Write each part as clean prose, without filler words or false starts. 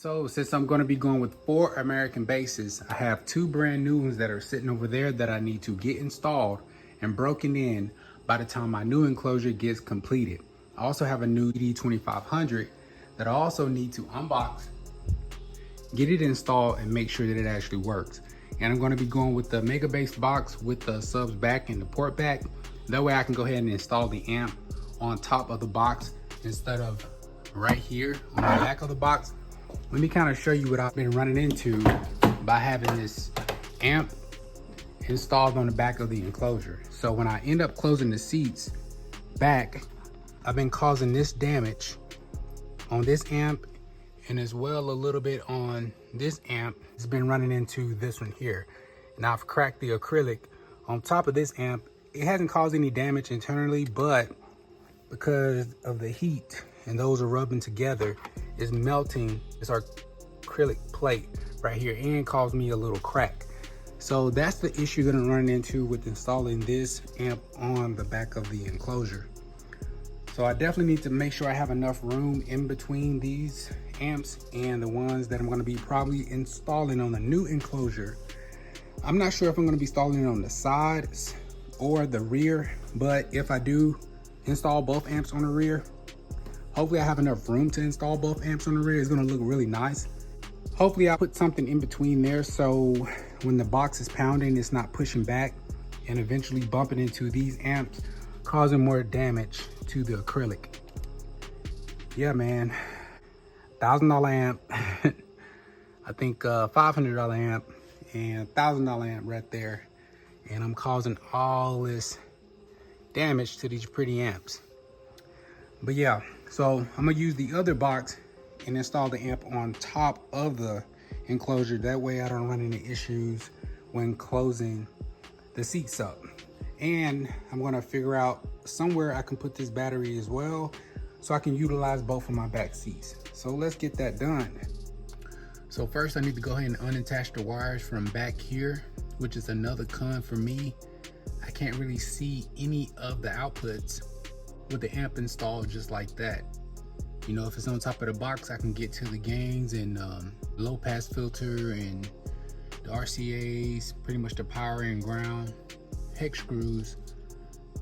So since I'm going to be going with 4 American bases, I have 2 brand new ones that are sitting over there that I need to get installed and broken in by the time my new enclosure gets completed. I also have a new BD-2500 that I also need to unbox, get it installed, and make sure that it actually works. And I'm going to be going with the mega base box with the subs back and the port back. That way I can go ahead and install the amp on top of the box instead of right here on the back of the box. Let me kind of show you what I've been running into by having this amp installed on the back of the enclosure. So when I end up closing the seats back, I've been causing this damage on this amp, and as well a little bit on this amp. It's been running into this one here. And I've cracked the acrylic on top of this amp. It hasn't caused any damage internally, but because of the heat and those are rubbing together, it's melting this acrylic plate right here and caused me a little crack. So that's the issue that I'm running into with installing this amp on the back of the enclosure. So I definitely need to make sure I have enough room in between these amps and the ones that I'm going to be probably installing on the new enclosure. I'm not sure if I'm going to be installing it on the sides or the rear, but if I do install both amps on the rear, hopefully I have enough room to install both amps on the rear. It's going to look really nice. Hopefully I put something in between there so when the box is pounding, it's not pushing back and eventually bumping into these amps, causing more damage to the acrylic. Yeah, man, $1,000 amp, I think $500 amp and $1,000 amp right there. And I'm causing all this damage to these pretty amps. But yeah, so I'm gonna use the other box and install the amp on top of the enclosure. That way I don't run into issues when closing the seats up. And I'm gonna figure out somewhere I can put this battery as well so I can utilize both of my back seats. So let's get that done. So first I need to go ahead and unattach the wires from back here, which is another con for me. I can't really see any of the outputs with the amp installed just like that. You know, if it's on top of the box, I can get to the gains and low pass filter and the RCAs, pretty much the power and ground hex screws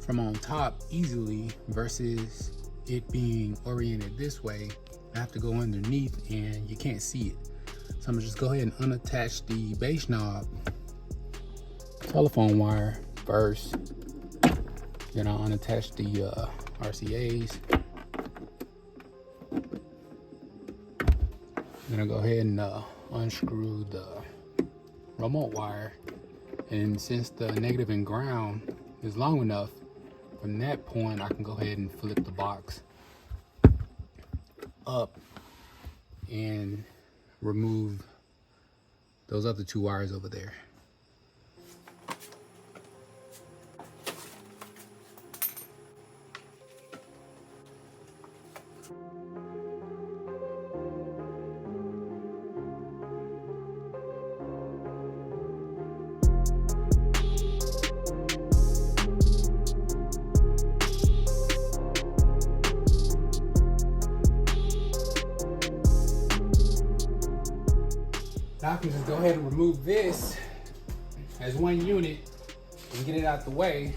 from on top easily, versus it being oriented this way. I have to go underneath and you can't see it. So I'm gonna just go ahead and unattach the bass knob telephone wire first. Then I'll unattach the RCAs. Then I'll go ahead and unscrew the remote wire. And since the negative and ground is long enough, from that point I can go ahead and flip the box up and remove those other 2 wires over there. Now I can just go ahead and remove this as one unit and get it out the way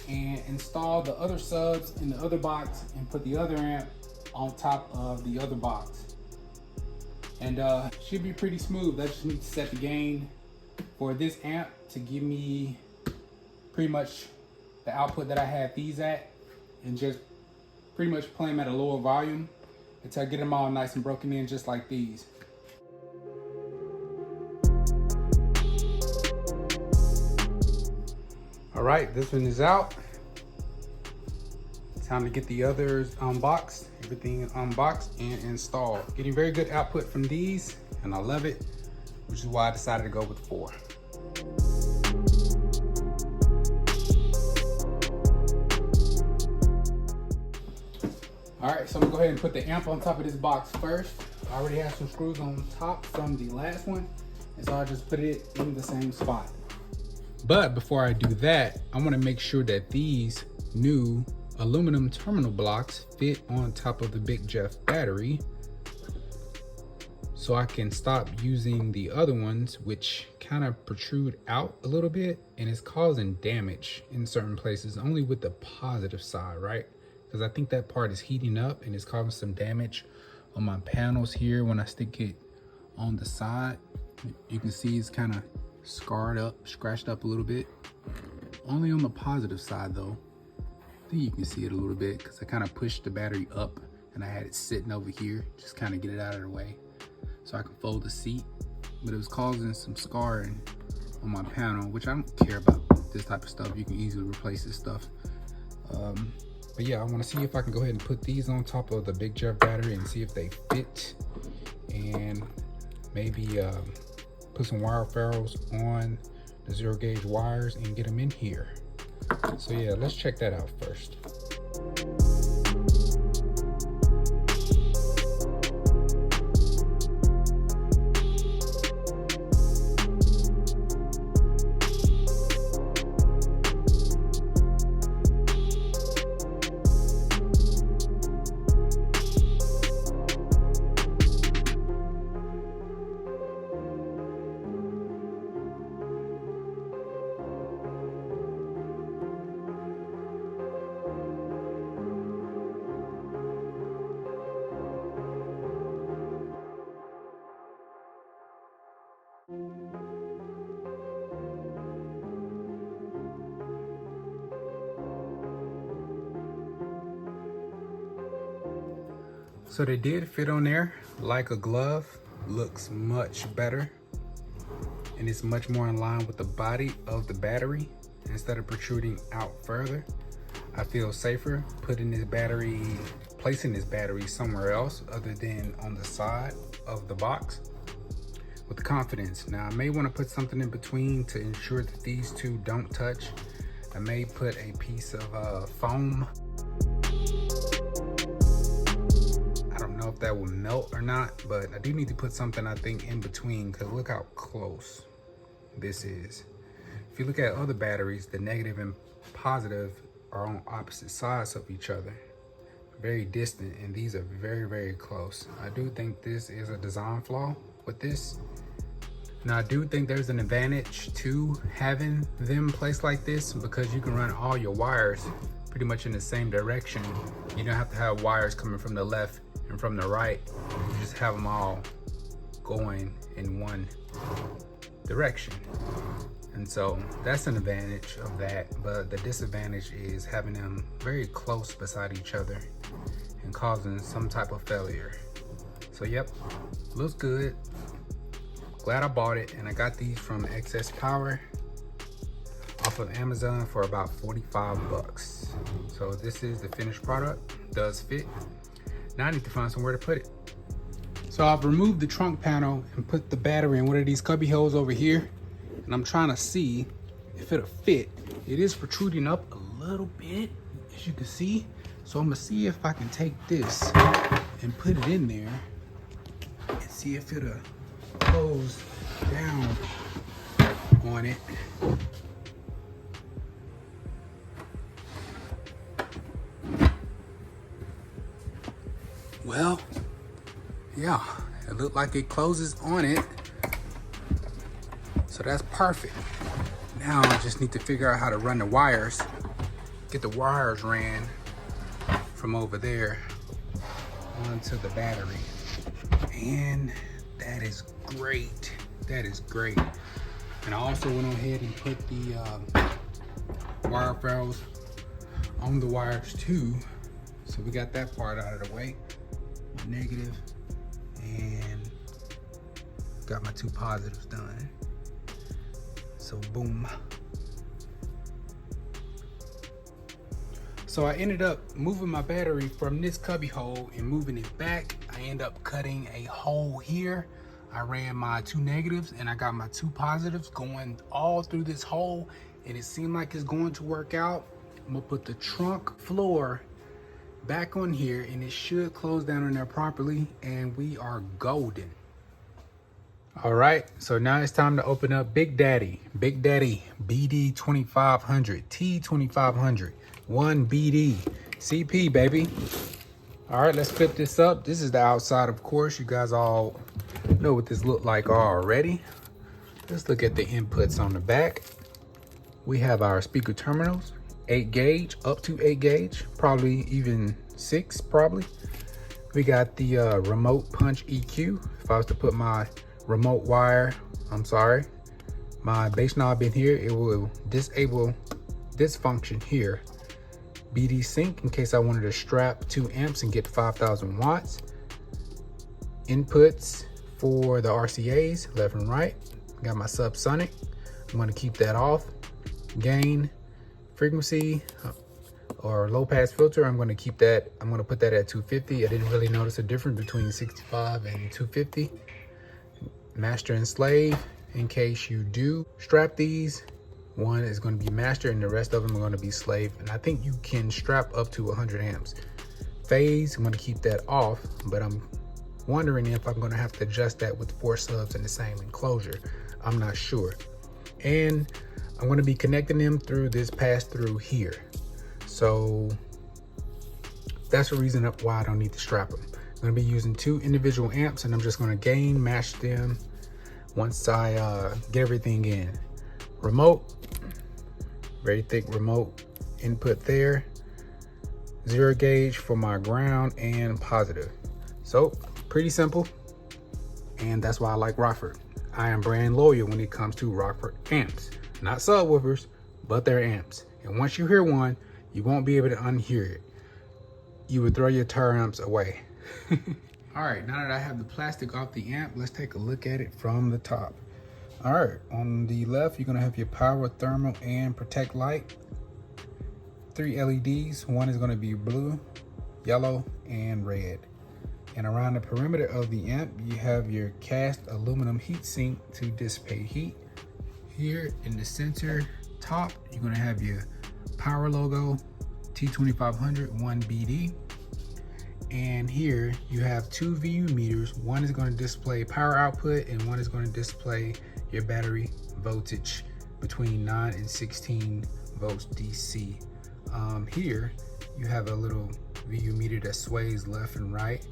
and install the other subs in the other box and put the other amp on top of the other box. And should be pretty smooth. I just need to set the gain for this amp to give me pretty much the output that I have these at, and just pretty much play them at a lower volume until I get them all nice and broken in just like these. All right, this one is out. Time to get the others unboxed, everything unboxed and installed. Getting very good output from these, and I love it, which is why I decided to go with 4. All right, so I'm gonna go ahead and put the amp on top of this box first. I already have some screws on top from the last one, and so I just put it in the same spot. But before I do that, I want to make sure that these new aluminum terminal blocks fit on top of the Big Jeff battery. so I can stop using the other ones, which kind of protrude out a little bit, and it's causing damage in certain places, only with the positive side, right? Because I think that part is heating up and it's causing some damage on my panels here. When I stick it on the side, you can see it's kind of scarred up, scratched up a little bit. Only on the positive side though. I think you can see it a little bit because I kind of pushed the battery up and I had it sitting over here, just kind of get it out of the way so I can fold the seat. But it was causing some scarring on my panel, which I don't care about this type of stuff. You can easily replace this stuff. But yeah, I want to see if I can go ahead and put these on top of the Big Jeff battery and see if they fit, and maybe put some wire ferrules on the 0 gauge wires and get them in here. So yeah, let's check that out first. So they did fit on there like a glove. Looks much better, and it's much more in line with the body of the battery instead of protruding out further. I feel safer placing this battery somewhere else other than on the side of the box with confidence. Now I may want to put something in between to ensure that these two don't touch. I may put a piece of foam. I don't know if that will melt or not, but I do need to put something, I think, in between, because look how close this is. If you look at other batteries, the negative and positive are on opposite sides of each other, very distant, and these are very, very close. I do think this is a design flaw with this. Now I do think there's an advantage to having them placed like this, because you can run all your wires pretty much in the same direction. You don't have to have wires coming from the left and from the right. You just have them all going in one direction. And so that's an advantage of that, but the disadvantage is having them very close beside each other and causing some type of failure. So yep, looks good. Glad I bought it, and I got these from Excess Power off of Amazon for about 45 bucks. So this is the finished product, does fit. Now I need to find somewhere to put it. So I've removed the trunk panel and put the battery in one of these cubby holes over here, and I'm trying to see if it'll fit. It is protruding up a little bit, as you can see. So I'm gonna see if I can take this and put it in there and see if it'll close down on it. Well, yeah, it looked like it closes on it. So that's perfect. Now I just need to figure out how to run the wires, get the wires ran from over there onto the battery. And that is great. That is great. And I also went ahead and put the wire ferrules on the wires too. So we got that part out of the way. Negative, and got my two positives done. So boom. So I ended up moving my battery from this cubby hole and moving it back. I end up cutting a hole here. I ran my two negatives and I got my two positives going all through this hole, and it seemed like it's going to work out. I'm gonna put the trunk floor back on here and it should close down on there properly, and we are golden. All right, so now it's time to open up Big Daddy BD-2500 T2500 1 BD CP, baby. All right, let's flip this up. This is the outside, of course. You guys all know what this looked like already. Let's look at the inputs on the back. We have our speaker terminals, 8 gauge, up to 8 gauge, probably even 6, probably. We got the remote punch EQ. If I was to put my remote wire, my bass knob in here, it will disable this function here. BD sync in case I wanted to strap 2 amps and get 5,000 watts. Inputs for the RCAs, left and right. Got my subsonic. I'm going to keep that off. Gain, frequency, or low pass filter, I'm going to keep that. I'm going to put that at 250. I didn't really notice a difference between 65 and 250. Master and slave, in case you do strap these. One is going to be master and the rest of them are going to be slave. And I think you can strap up to 100 amps. Phase, I'm going to keep that off, but I'm wondering if I'm going to have to adjust that with 4 subs in the same enclosure. I'm not sure. And I'm going to be connecting them through this pass through here. So that's the reason why I don't need to strap them. I'm going to be using 2 individual amps and I'm just going to gain match them once I get everything in. Remote, very thick remote input there. 0 gauge for my ground and positive. So pretty simple, and that's why I like Rockford. I am brand loyal when it comes to Rockford amps. Not subwoofers, but they're amps. And once you hear one, you won't be able to unhear it. You would throw your turn amps away. All right, now that I have the plastic off the amp, let's take a look at it from the top. All right, on the left, you're gonna have your power, thermal, and protect light. 3 LEDs, one is gonna be blue, yellow, and red. And around the perimeter of the amp, you have your cast aluminum heat sink to dissipate heat. Here in the center top, you're gonna have your power logo, T2500, 1 BD. And here you have 2 VU meters. One is gonna display power output and one is gonna display your battery voltage between 9 and 16 volts DC. Here you have a little VU meter that sways left and right.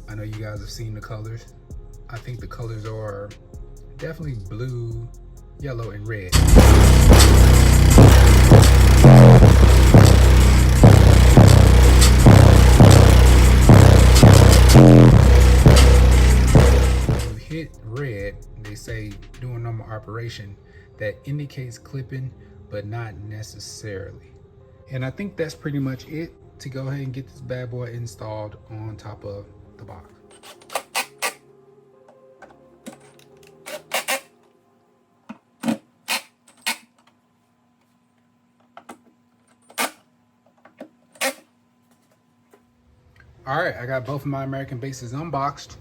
I know you guys have seen the colors. I think the colors are definitely blue, yellow, and red. When you hit red, they say doing normal operation. That indicates clipping, but not necessarily. And I think that's pretty much it to go ahead and get this bad boy installed on top of the box. All right, I got both of my American bases unboxed.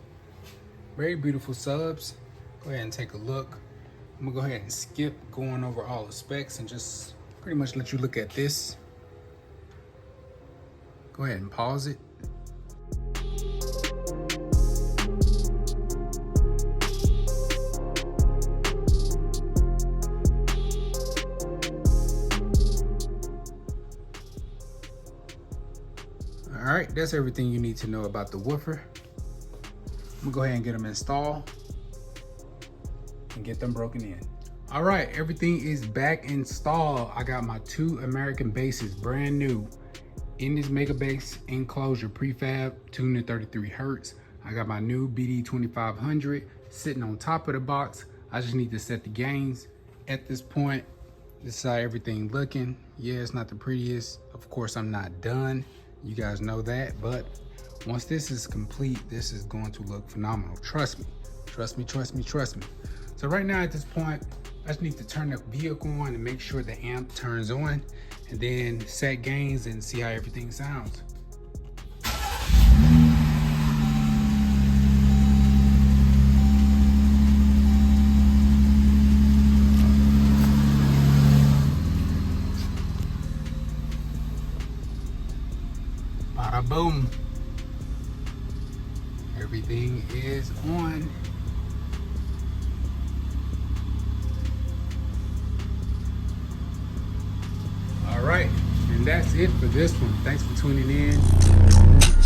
Very beautiful subs. Go ahead and take a look. I'm gonna go ahead and skip going over all the specs and just pretty much let you look at this. Go ahead and pause it. All right, that's everything you need to know about the woofer. I'm gonna go ahead and get them installed and get them broken in. All right, everything is back installed. I got my 2 American bases, brand new, in this mega bass enclosure, prefab, tuned to 33 Hertz. I got my new BD-2500 sitting on top of the box. I just need to set the gains. At this point, this is how everything looking. Yeah, it's not the prettiest. Of course, I'm not done. You guys know that, but once this is complete, this is going to look phenomenal. Trust me, trust me, trust me, trust me. So right now at this point, I just need to turn the vehicle on and make sure the amp turns on, and then set gains and see how everything sounds. Bada boom. Everything is on. All right, and And that's it for this one. Thanks for tuning in.